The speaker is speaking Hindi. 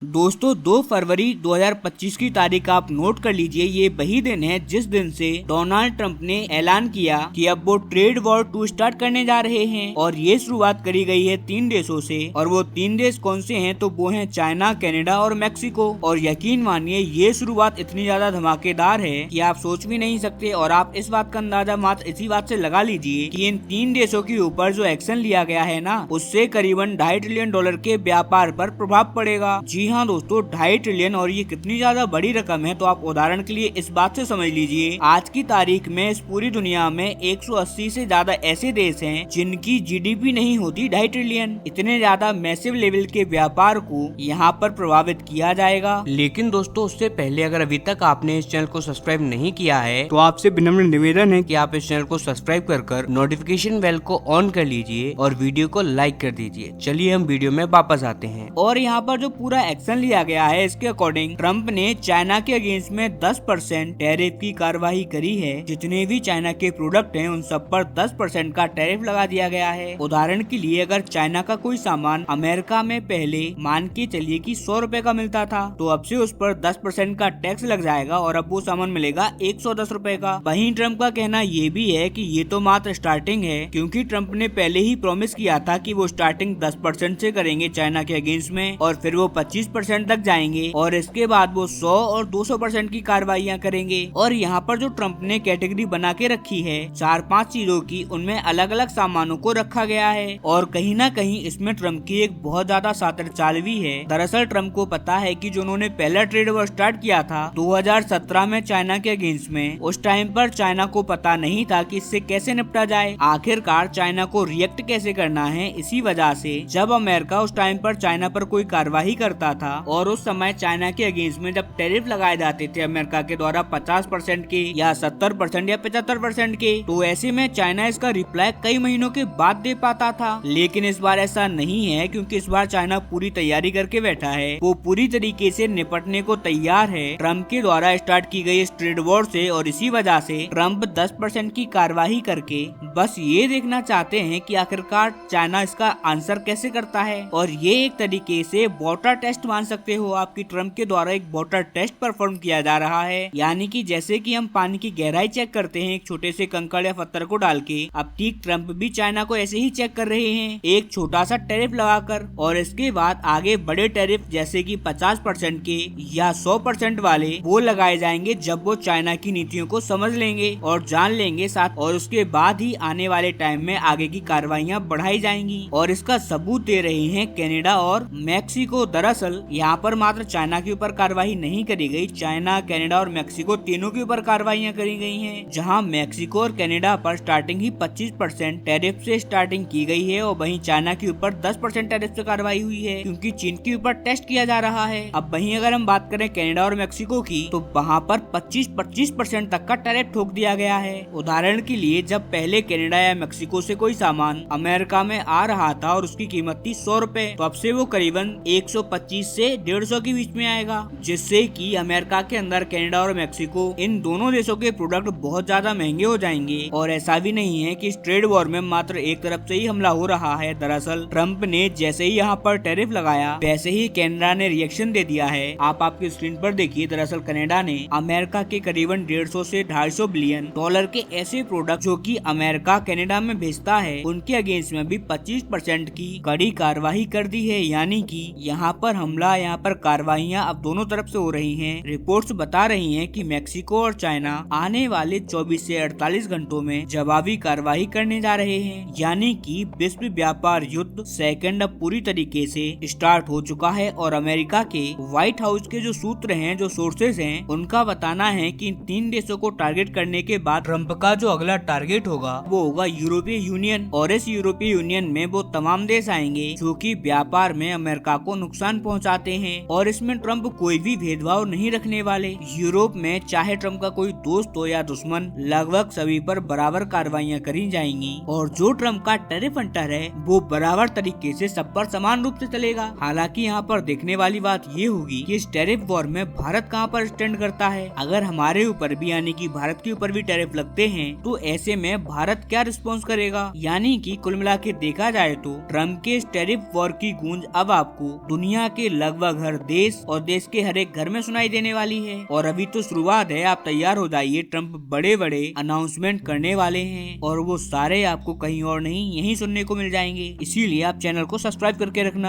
दोस्तों 2 फरवरी 2025 की तारीख आप नोट कर लीजिए। ये वही दिन है जिस दिन से डोनाल्ड ट्रंप ने ऐलान किया कि अब वो ट्रेड वॉर 2 स्टार्ट करने जा रहे हैं और ये शुरुआत करी गई है 3 देशों से। और वो 3 देश कौन से हैं? तो वो हैं चाइना, कनाडा और मैक्सिको। और यकीन मानिए ये शुरुआत इतनी ज्यादा धमाकेदार है कि आप सोच भी नहीं सकते। और आप इस बात का अंदाजा मात्र इसी बात से लगा लीजिए कि इन 3 देशों के ऊपर जो एक्शन लिया गया है ना, उससे करीबन $2.5 ट्रिलियन के व्यापार पर प्रभाव पड़ेगा। जी हाँ दोस्तों, 2.5 ट्रिलियन। और ये कितनी ज्यादा बड़ी रकम है तो आप उदाहरण के लिए इस बात से समझ लीजिए, आज की तारीख में इस पूरी दुनिया में 180 से ज्यादा ऐसे देश हैं जिनकी जीडीपी नहीं होती 2.5 ट्रिलियन। इतने ज्यादा मैसिव लेवल के व्यापार को यहाँ पर प्रभावित किया जाएगा। लेकिन दोस्तों उससे पहले अगर अभी तक आपने इस चैनल को सब्सक्राइब नहीं किया है तो आपसे विनम्र निवेदन है कि आप इस चैनल को सब्सक्राइब कर नोटिफिकेशन बेल को ऑन कर लीजिए और वीडियो को लाइक कर दीजिए। चलिए हम वीडियो में वापस आते हैं। और यहाँ पर जो पूरा एक्शन लिया गया है इसके अकॉर्डिंग ट्रंप ने चाइना के अगेंस्ट में 10% टैरिफ की कार्रवाई करी है। जितने भी चाइना के प्रोडक्ट हैं उन सब पर 10% का टैरिफ लगा दिया गया है। उदाहरण के लिए अगर चाइना का कोई सामान अमेरिका में पहले मान के चलिए कि 100 रुपए का मिलता था, तो अब से उस पर 10% का टैक्स लग जाएगा और अब वो सामान मिलेगा 110 रुपए का। वहीं ट्रंप का कहना ये भी है कि ये तो मात्र स्टार्टिंग है, क्योंकि ट्रंप ने पहले ही प्रॉमिस किया था कि वो स्टार्टिंग 10% से करेंगे चाइना के अगेंस्ट में और फिर वो 25% तक जाएंगे और इसके बाद वो 100 और 200% की कार्रवाइयां करेंगे। और यहाँ पर जो ट्रंप ने कैटेगरी बना के रखी है 4-5 चीजों की, उनमें अलग अलग सामानों को रखा गया है। और कहीं ना कहीं इसमें ट्रंप की एक बहुत ज्यादा शातिर चाल भी है। दरअसल ट्रंप को पता है कि जो उन्होंने पहला ट्रेड वॉर स्टार्ट किया था 2017 में चाइना के अगेंस्ट में, उस टाइम पर चाइना को पता नहीं था कि इससे कैसे निपटा जाए, आखिरकार चाइना को रिएक्ट कैसे करना है। इसी वजह से जब अमेरिका उस टाइम पर चाइना पर कोई कार्रवाई करता था और उस समय चाइना के अगेंस्ट में जब टैरिफ लगाए जाते थे अमेरिका के द्वारा 50% के या 70% या 75% के, तो ऐसे में चाइना इसका रिप्लाई कई महीनों के बाद दे पाता था। लेकिन इस बार ऐसा नहीं है, क्योंकि इस बार चाइना पूरी तैयारी करके बैठा है। वो पूरी तरीके से निपटने को तैयार है ट्रंप के द्वारा स्टार्ट की गई इस ट्रेड वॉर से। और इसी वजह से ट्रंप 10% की कार्रवाई करके बस ये देखना चाहते हैं कि आखिरकार चाइना इसका आंसर कैसे करता है। और ये एक तरीके से वाटर टेस्ट मान सकते हो आपकी, ट्रंप के द्वारा एक वाटर टेस्ट परफॉर्म किया जा रहा है। यानी कि जैसे कि हम पानी की गहराई चेक करते हैं एक छोटे से कंकड़ या पत्थर को डाल के, अब ठीक ट्रंप भी चाइना को ऐसे ही चेक कर रहे हैं एक छोटा सा टैरिफ लगाकर। और इसके बाद आगे बड़े टैरिफ जैसे कि 50% के या 100% वाले वो लगाए जाएंगे जब वो चाइना की नीतियों को समझ लेंगे और जान लेंगे साथ। और उसके बाद ही आने वाले टाइम में आगे की कार्रवाइयाँ बढ़ाई जाएंगी। और इसका सबूत दे रहे हैं कनाडा और मैक्सिको। दरअसल यहाँ पर मात्र चाइना के ऊपर कार्रवाई नहीं करी गई, चाइना, कनाडा और मैक्सिको तीनों के ऊपर कार्रवाइयां करी गई हैं। जहां मैक्सिको और कनाडा पर स्टार्टिंग ही 25% टैरिफ से स्टार्टिंग की गई है और वहीं चाइना के ऊपर 10% टैरिफ से कार्रवाई हुई है, क्योंकि चीन के ऊपर टेस्ट किया जा रहा है। अब वहीं अगर हम बात करें कनाडा और मैक्सिको की, तो वहाँ पर 25% तक का टैरिफ ठोक दिया गया है। उदाहरण के लिए जब पहले कनाडा या मैक्सिको से कोई सामान अमेरिका में आ रहा था और उसकी कीमत थी 100 रुपए, तो अब से वो करीबन 125 से 150 के बीच में आएगा, जिससे कि अमेरिका के अंदर कनाडा और मैक्सिको इन दोनों देशों के प्रोडक्ट बहुत ज्यादा महंगे हो जाएंगे। और ऐसा भी नहीं है कि इस ट्रेड वॉर में मात्र एक तरफ से ही हमला हो रहा है। दरअसल ट्रंप ने जैसे ही यहाँ पर टैरिफ लगाया वैसे ही कनाडा ने रिएक्शन दे दिया है। आप आपकी स्क्रीन पर देखिए, दरअसल कनाडा ने अमेरिका के करीबन 150 से $250 बिलियन के ऐसे प्रोडक्ट जो कि अमेरिका कनाडा में भेजता है, उनके अगेंस्ट में भी 25% की कड़ी कार्रवाई कर दी है। यानी कि यहाँ पर हमला, यहाँ पर कार्रवाइयाँ अब दोनों तरफ से हो रही हैं। रिपोर्ट्स बता रही हैं कि मैक्सिको और चाइना आने वाले 24 से 48 घंटों में जवाबी कार्रवाई करने जा रहे हैं। यानी कि विश्व व्यापार युद्ध सेकंड अब पूरी तरीके से स्टार्ट हो चुका है। और अमेरिका के व्हाइट हाउस के जो सूत्र हैं, जो सोर्सेज हैं, उनका बताना है कि इन 3 देशों को टारगेट करने के बाद ट्रंप का जो अगला टारगेट होगा वो होगा यूरोपीय यूनियन। और इस यूरोपीय यूनियन में वो तमाम देश आएंगे जो कि व्यापार में अमेरिका को नुकसान पहुंचाते हैं। और इसमें ट्रंप कोई भी भेदभाव नहीं रखने वाले। यूरोप में चाहे ट्रंप का कोई दोस्त हो या दुश्मन, लगभग सभी पर बराबर कार्रवाइयां करी जाएंगी। और जो ट्रंप का टैरिफ हंटर है वो बराबर तरीके से सब पर समान रूप से चलेगा। हालांकि यहाँ पर देखने वाली बात ये होगी कि इस टैरिफ वॉर में भारत कहाँ पर स्टैंड करता है। अगर हमारे ऊपर भी यानी कि भारत के ऊपर भी टैरिफ लगते हैं तो ऐसे में भारत क्या रिस्पॉन्स करेगा। यानी कि कुल मिला के देखा जाए तो ट्रंप के इस टैरिफ वॉर की गूंज अब आपको दुनिया के लगभग हर देश और देश के हर एक घर में सुनाई देने वाली है। और अभी तो शुरुआत है, आप तैयार हो जाइए, ट्रम्प बड़े बड़े अनाउंसमेंट करने वाले हैं और वो सारे आपको कहीं और नहीं यहीं सुनने को मिल जाएंगे। इसीलिए आप चैनल को सब्सक्राइब करके रखना।